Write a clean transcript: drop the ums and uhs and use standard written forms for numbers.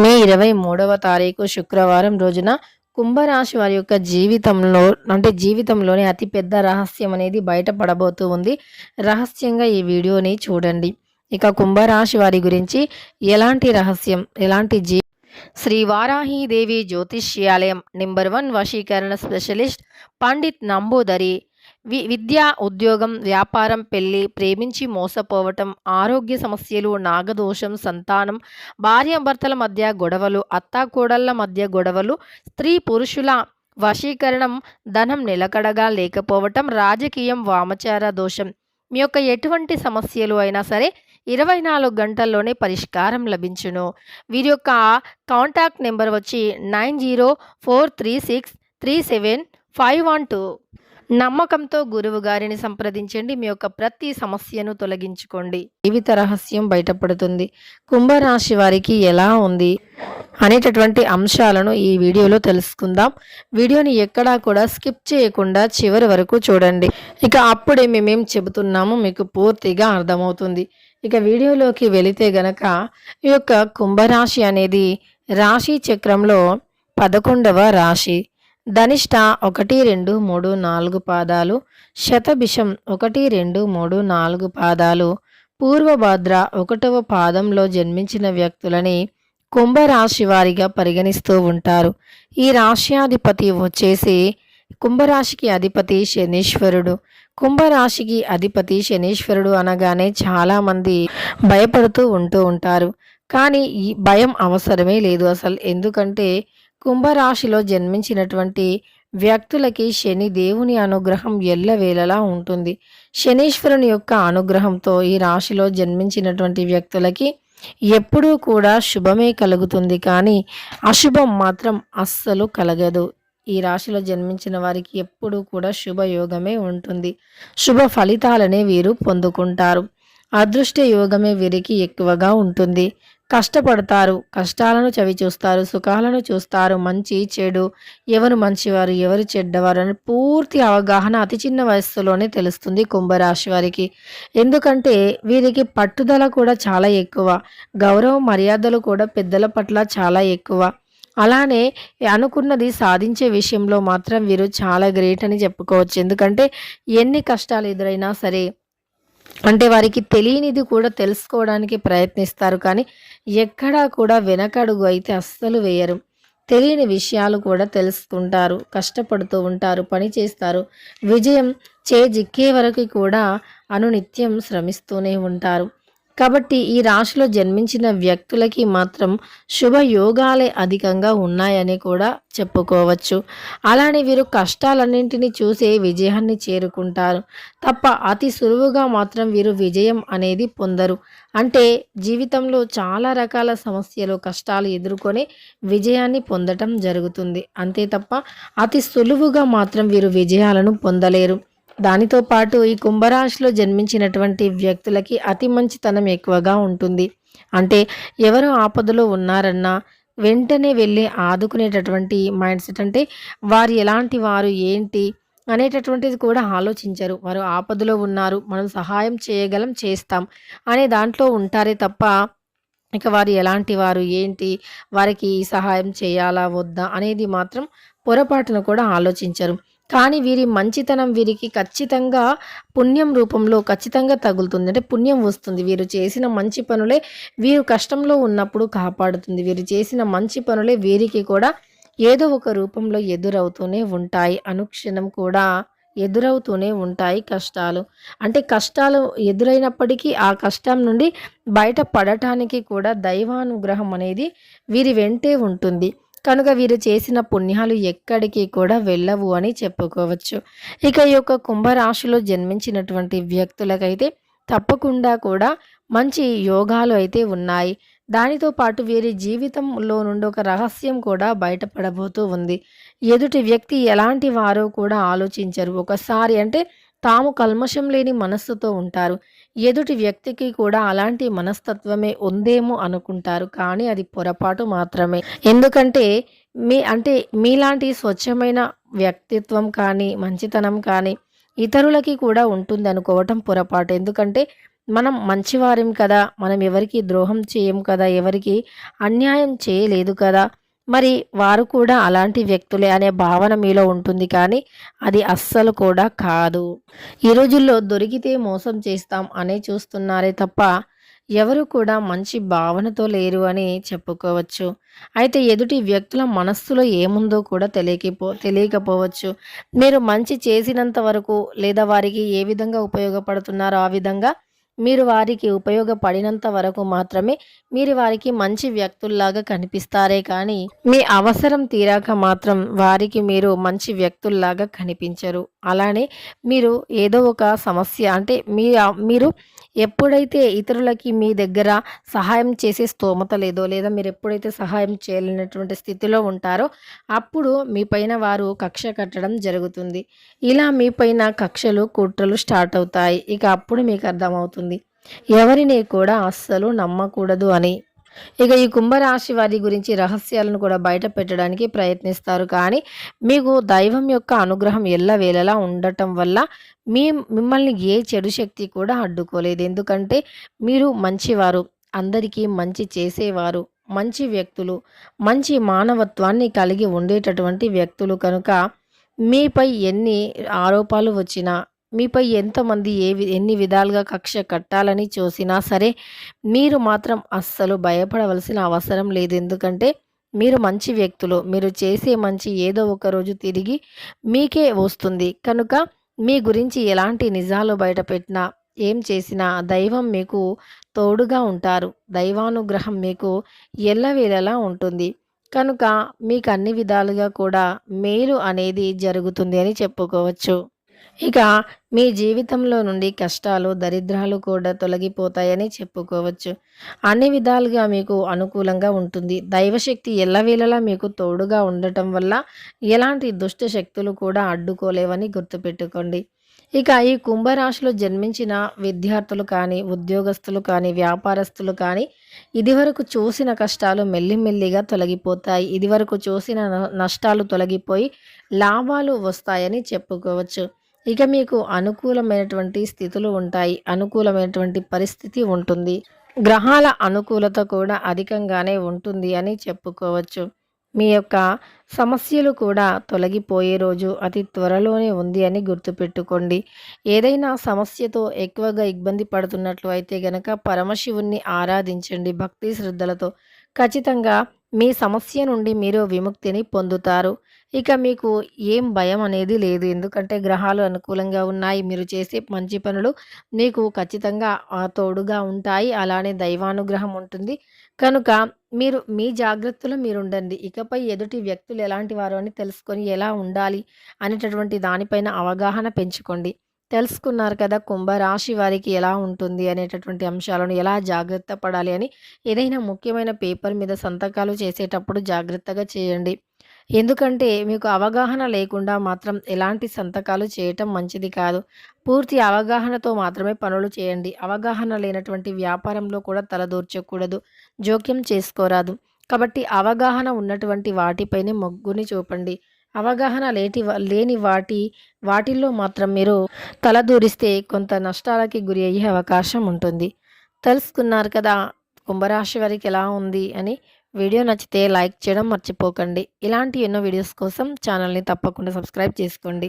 మే 23వ తారీఖు శుక్రవారం రోజున కుంభరాశి వారి యొక్క జీవితంలోని అతిపెద్ద రహస్యం అనేది బయటపడబోతూ ఉంది. రహస్యంగా ఈ వీడియోని చూడండి. ఇక కుంభరాశి వారి గురించి ఎలాంటి రహస్యం, శ్రీ వారాహీదేవి జ్యోతిష్యాలయం నెంబర్ 1 వశీకరణ స్పెషలిస్ట్ పండిత్ నంబూదరి. విద్య, ఉద్యోగం, వ్యాపారం, పెళ్లి, ప్రేమించి మోసపోవటం, ఆరోగ్య సమస్యలు, నాగదోషం, సంతానం, భార్యాభర్తల మధ్య గొడవలు, అత్తాకోడళ్ల మధ్య గొడవలు, స్త్రీ పురుషుల వశీకరణం, ధనం నిలకడగా లేకపోవటం, రాజకీయం, వామచార దోషం. మీ యొక్క ఎటువంటి సమస్యలు అయినా సరే 24 గంటల్లోనే పరిష్కారం లభించును. వీరి యొక్క కాంటాక్ట్ నెంబర్ వచ్చి 9043637512. నమ్మకంతో గురువు గారిని సంప్రదించండి. మీ యొక్క ప్రతి సమస్యను తొలగించుకోండి. జీవిత రహస్యం బయటపడుతుంది. కుంభరాశి వారికి ఎలా ఉంది అనేటటువంటి అంశాలను ఈ వీడియోలో తెలుసుకుందాం. వీడియోని ఎక్కడా కూడా స్కిప్ చేయకుండా చివరి వరకు చూడండి. ఇక అప్పుడే మేమేం చెబుతున్నామో మీకు పూర్తిగా అర్థమవుతుంది. ఇక వీడియోలోకి వెళితే గనక ఈ యొక్క కుంభరాశి అనేది రాశి చక్రంలో 11వ రాశి. ధనిష్ట 1, 2, 3, 4 పాదాలు, శతభిషం 1, 2, 3, 4 పాదాలు, పూర్వభాద్ర 1వ పాదంలో జన్మించిన వ్యక్తులని కుంభరాశి వారిగా పరిగణిస్తూ ఉంటారు. ఈ రాశ్యాధిపతి వచ్చేసి కుంభరాశికి అధిపతి శనీశ్వరుడు. కుంభరాశికి అధిపతి శనీశ్వరుడు అనగానే చాలామంది భయపడుతూ ఉంటారు. కానీ ఈ భయం అవసరమే లేదు అసలు. ఎందుకంటే కుంభరాశిలో జన్మించినటువంటి వ్యక్తులకి శని దేవుని అనుగ్రహం ఎల్లవేళలా ఉంటుంది. శనీశ్వరుని యొక్క అనుగ్రహంతో ఈ రాశిలో జన్మించినటువంటి వ్యక్తులకి ఎప్పుడూ కూడా శుభమే కలుగుతుంది, కానీ అశుభం మాత్రం అస్సలు కలగదు. ఈ రాశిలో జన్మించిన వారికి ఎప్పుడూ కూడా శుభయోగమే ఉంటుంది. శుభ ఫలితాలనే వీరు పొందుకుంటారు. అదృష్ట యోగమే వీరికి ఎక్కువగా ఉంటుంది. కష్టపడతారు, కష్టాలను చవిచూస్తారు, సుఖాలను చూస్తారు. మంచి చెడు, ఎవరు మంచివారు ఎవరు చెడ్డవారు అని పూర్తి అవగాహన అతి చిన్న వయస్సులోనే తెలుస్తుంది కుంభరాశి వారికి. ఎందుకంటే వీరికి పట్టుదల కూడా చాలా ఎక్కువ, గౌరవ మర్యాదలు కూడా పెద్దల పట్ల చాలా ఎక్కువ. అలానే అనుకున్నది సాధించే విషయంలో మాత్రం వీరు చాలా గ్రేట్ అని చెప్పుకోవచ్చు. ఎందుకంటే ఎన్ని కష్టాలు ఎదురైనా సరే, అంటే వారికి తెలియనిది కూడా తెలుసుకోవడానికి ప్రయత్నిస్తారు, కానీ ఎక్కడా కూడా వెనకడుగు అయితే అస్సలు వేయరు. తెలియని విషయాలు కూడా తెలుసుకుంటారు, కష్టపడుతూ ఉంటారు, పని చేస్తారు. విజయం చేజిక్కే వరకు కూడా అనునిత్యం శ్రమిస్తూనే ఉంటారు. కాబట్టి ఈ రాశిలో జన్మించిన వ్యక్తులకి మాత్రం శుభయోగాలే అధికంగా ఉన్నాయని కూడా చెప్పుకోవచ్చు. అలానే వీరు కష్టాలన్నింటినీ చూసే విజయాన్ని చేరుకుంటారు తప్ప అతి సులువుగా మాత్రం వీరు విజయం అనేది పొందరు. అంటే జీవితంలో చాలా రకాల సమస్యలు, కష్టాలు ఎదుర్కొని విజయాన్ని పొందటం జరుగుతుంది. అంతే తప్ప అతి సులువుగా మాత్రం వీరు విజయాలను పొందలేరు. దానితో పాటు ఈ కుంభరాశిలో జన్మించినటువంటి వ్యక్తులకి అతి మంచితనం ఎక్కువగా ఉంటుంది. అంటే ఎవరు ఆపదలో ఉన్నారన్నా వెంటనే వెళ్ళి ఆదుకునేటటువంటి మైండ్ సెట్. అంటే వారు ఎలాంటి వారు ఏంటి అనేటటువంటిది కూడా ఆలోచించరు. వారు ఆపదలో ఉన్నారు, మనం సహాయం చేయగలం, చేస్తాం అనే దాంట్లో ఉంటారే తప్ప ఇక వారు ఎలాంటి వారు ఏంటి, వారికి సహాయం చేయాలా వద్దా అనేది మాత్రం పొరపాటును కూడా ఆలోచించరు. కానీ వీరి మంచితనం వీరికి ఖచ్చితంగా పుణ్యం రూపంలో ఖచ్చితంగా తగులుతుంది. అంటే పుణ్యం వస్తుంది. వీరు చేసిన మంచి పనులే వీరు కష్టంలో ఉన్నప్పుడు కాపాడుతుంది. వీరు చేసిన మంచి పనులే వీరికి కూడా ఏదో ఒక రూపంలో ఎదురవుతూనే ఉంటాయి. అనుక్షణం కూడా ఎదురవుతూనే ఉంటాయి కష్టాలు. అంటే కష్టాలు ఎదురైనప్పటికీ ఆ కష్టం నుండి బయటపడటానికి కూడా దైవానుగ్రహం అనేది వీరి వెంటే ఉంటుంది. కనుక వీరు చేసిన పుణ్యాలు ఎక్కడికి కూడా వెళ్ళవు అని చెప్పుకోవచ్చు. ఇక ఈ యొక్క కుంభరాశిలో జన్మించినటువంటి వ్యక్తులకైతే తప్పకుండా కూడా మంచి యోగాలు అయితే ఉన్నాయి. దానితో పాటు వీరి జీవితంలో నుండి ఒక రహస్యం కూడా బయటపడబోతూ ఉంది. ఎదుటి వ్యక్తి ఎలాంటి వారో కూడా ఆలోచించరు. ఒకసారి అంటే తాము కల్మషం లేని మనస్సుతో ఉంటారు. ఎదుటి వ్యక్తికి కూడా అలాంటి మనస్తత్వమే ఉందేమో అనుకుంటారు, కానీ అది పొరపాటు మాత్రమే. ఎందుకంటే మీలాంటి స్వచ్ఛమైన వ్యక్తిత్వం కానీ మంచితనం కానీ ఇతరులకి కూడా ఉంటుంది అనుకోవటం పొరపాటు. ఎందుకంటే మనం మంచివారం కదా! మనం ఎవరికీ ద్రోహం చేయం కదా! ఎవరికీ అన్యాయం చేయలేదు కదా! మరి వారు కూడా అలాంటి వ్యక్తులే అనే భావన మీలో ఉంటుంది కానీ, అది అస్సలు కూడా కాదు. ఈ రోజుల్లో దొరికితే మోసం చేస్తాం అనే చూస్తున్నారే తప్ప, ఎవరు కూడా మంచి భావనతో లేరు అని చెప్పుకోవచ్చు. అయితే ఎదుటి వ్యక్తుల మనస్సులో ఏముందో కూడా తెలియకపోవచ్చు. మీరు మంచి చేసినంత వరకు లేదా వారికి ఏ విధంగా ఉపయోగపడుతున్నారో ఆ విధంగా మీరు వారికి ఉపయోగపడినంత వరకు మాత్రమే మీరు వారికి మంచి వ్యక్తుల్లాగా కనిపిస్తారే కానీ, మీ అవసరం తీరాక మాత్రం వారికి మీరు మంచి వ్యక్తుల్లాగా కనిపించరు. అలానే మీరు ఏదో ఒక సమస్య అంటే మీరు ఎప్పుడైతే ఇతరులకి మీ దగ్గర సహాయం చేసే స్తోమత లేదో, లేదా మీరు ఎప్పుడైతే సహాయం చేయలేనటువంటి స్థితిలో ఉంటారో, అప్పుడు మీ పైన వారు కక్ష కట్టడం జరుగుతుంది. ఇలా మీ పైన కక్షలు, కుట్రలు స్టార్ట్ అవుతాయి. ఇక అప్పుడు మీకు అర్థమవుతుంది ఎవరిని కూడా అస్సలు నమ్మకూడదు అని. ఇక ఈ కుంభరాశి వారి గురించి రహస్యాలను కూడా బయట పెట్టడానికి ప్రయత్నిస్తారు. కానీ మీకు దైవం యొక్క అనుగ్రహం ఎల్లవేళలా ఉండటం వల్ల మిమ్మల్ని ఏ చెడు శక్తి కూడా అడ్డుకోలేదు. ఎందుకంటే మీరు మంచివారు, అందరికీ మంచి చేసేవారు, మంచి వ్యక్తులు, మంచి మానవత్వాన్ని కలిగి ఉండేటటువంటి వ్యక్తులు కనుక మీపై ఎన్ని ఆరోపాలు వచ్చినా, మీపై ఎంతమంది ఎన్ని విధాలుగా కక్ష కట్టాలని చూసినా సరే, మీరు మాత్రం అస్సలు భయపడవలసిన అవసరం లేదు. ఎందుకంటే మీరు మంచి వ్యక్తులు. మీరు చేసే మంచి ఏదో ఒక రోజు తిరిగి మీకే వస్తుంది. కనుక మీ గురించి ఎలాంటి నిజాలు బయటపెట్టినా, ఏం చేసినా దైవం మీకు తోడుగా ఉంటారు. దైవానుగ్రహం మీకు ఎల్లవేళలా ఉంటుంది. కనుక మీకు అన్ని విధాలుగా కూడా మేలు అనేది జరుగుతుంది అని చెప్పుకోవచ్చు. ఇక మీ జీవితంలో నుండి కష్టాలు, దరిద్రాలు కూడా తొలగిపోతాయని చెప్పుకోవచ్చు. అన్ని విధాలుగా మీకు అనుకూలంగా ఉంటుంది. దైవశక్తి ఎల్లవేళలా మీకు తోడుగా ఉండటం వల్ల ఎలాంటి దుష్ట శక్తులు కూడా అడ్డుకోలేవని గుర్తుపెట్టుకోండి. ఇక ఈ కుంభరాశిలో జన్మించిన విద్యార్థులు కానీ, ఉద్యోగస్తులు కానీ, వ్యాపారస్తులు కానీ ఇదివరకు చూసిన కష్టాలు మెల్లిమెల్లిగా తొలగిపోతాయి. ఇదివరకు చూసిన నష్టాలు తొలగిపోయి లాభాలు వస్తాయని చెప్పుకోవచ్చు. ఇక మీకు అనుకూలమైనటువంటి స్థితులు ఉంటాయి. అనుకూలమైనటువంటి పరిస్థితి ఉంటుంది. గ్రహాల అనుకూలత కూడా అధికంగానే ఉంటుంది అని చెప్పుకోవచ్చు. మీ యొక్క సమస్యలు కూడా తొలగిపోయే రోజు అతి త్వరలోనే ఉంది అని గుర్తుపెట్టుకోండి. ఏదైనా సమస్యతో ఎక్కువగా ఇబ్బంది పడుతున్నట్లు అయితే గనక పరమశివుణ్ణి ఆరాధించండి భక్తి శ్రద్ధలతో. ఖచ్చితంగా మీ సమస్య నుండి మీరు విముక్తిని పొందుతారు. ఇక మీకు ఏం భయం అనేది లేదు. ఎందుకంటే గ్రహాలు అనుకూలంగా ఉన్నాయి. మీరు చేసే మంచి పనులు మీకు ఖచ్చితంగా తోడుగా ఉంటాయి. అలానే దైవానుగ్రహం ఉంటుంది. కనుక మీరు మీ జాగ్రత్తలో మీరుండండి. ఇకపై ఎదుటి వ్యక్తులు ఎలాంటి వారో అని తెలుసుకొని ఎలా ఉండాలి అనేటటువంటి దానిపైన అవగాహన పెంచుకోండి. తెలుసుకున్నారు కదా కుంభరాశి వారికి ఎలా ఉంటుంది అనేటటువంటి అంశాలను ఎలా జాగ్రత్త పడాలి అని. ఏదైనా ముఖ్యమైన పేపర్ మీద సంతకాలు చేసేటప్పుడు జాగ్రత్తగా చేయండి. ఎందుకంటే మీకు అవగాహన లేకుండా మాత్రం ఎలాంటి సంతకాలు చేయటం మంచిది కాదు. పూర్తి అవగాహనతో మాత్రమే పనులు చేయండి. అవగాహన లేనటువంటి వ్యాపారంలో కూడా తలదూర్చకూడదు. జోక్యం చేసుకోరాదు. కాబట్టి అవగాహన ఉన్నటువంటి వాటిపైనే మొగ్గుని చూపండి. అవగాహన లేని వాటిల్లో మాత్రం మీరు తలదూరిస్తే కొంత నష్టాలకి గురి అయ్యే అవకాశం ఉంటుంది. తెలుసుకున్నారు కదా కుంభరాశి వారికి ఎలా ఉంది అని. వీడియో నచ్చితే లైక్ చేయడం మర్చిపోకండి. ఇలాంటి ఎన్నో వీడియోస్ కోసం ఛానల్ని తప్పకుండా సబ్స్క్రైబ్ చేసుకోండి.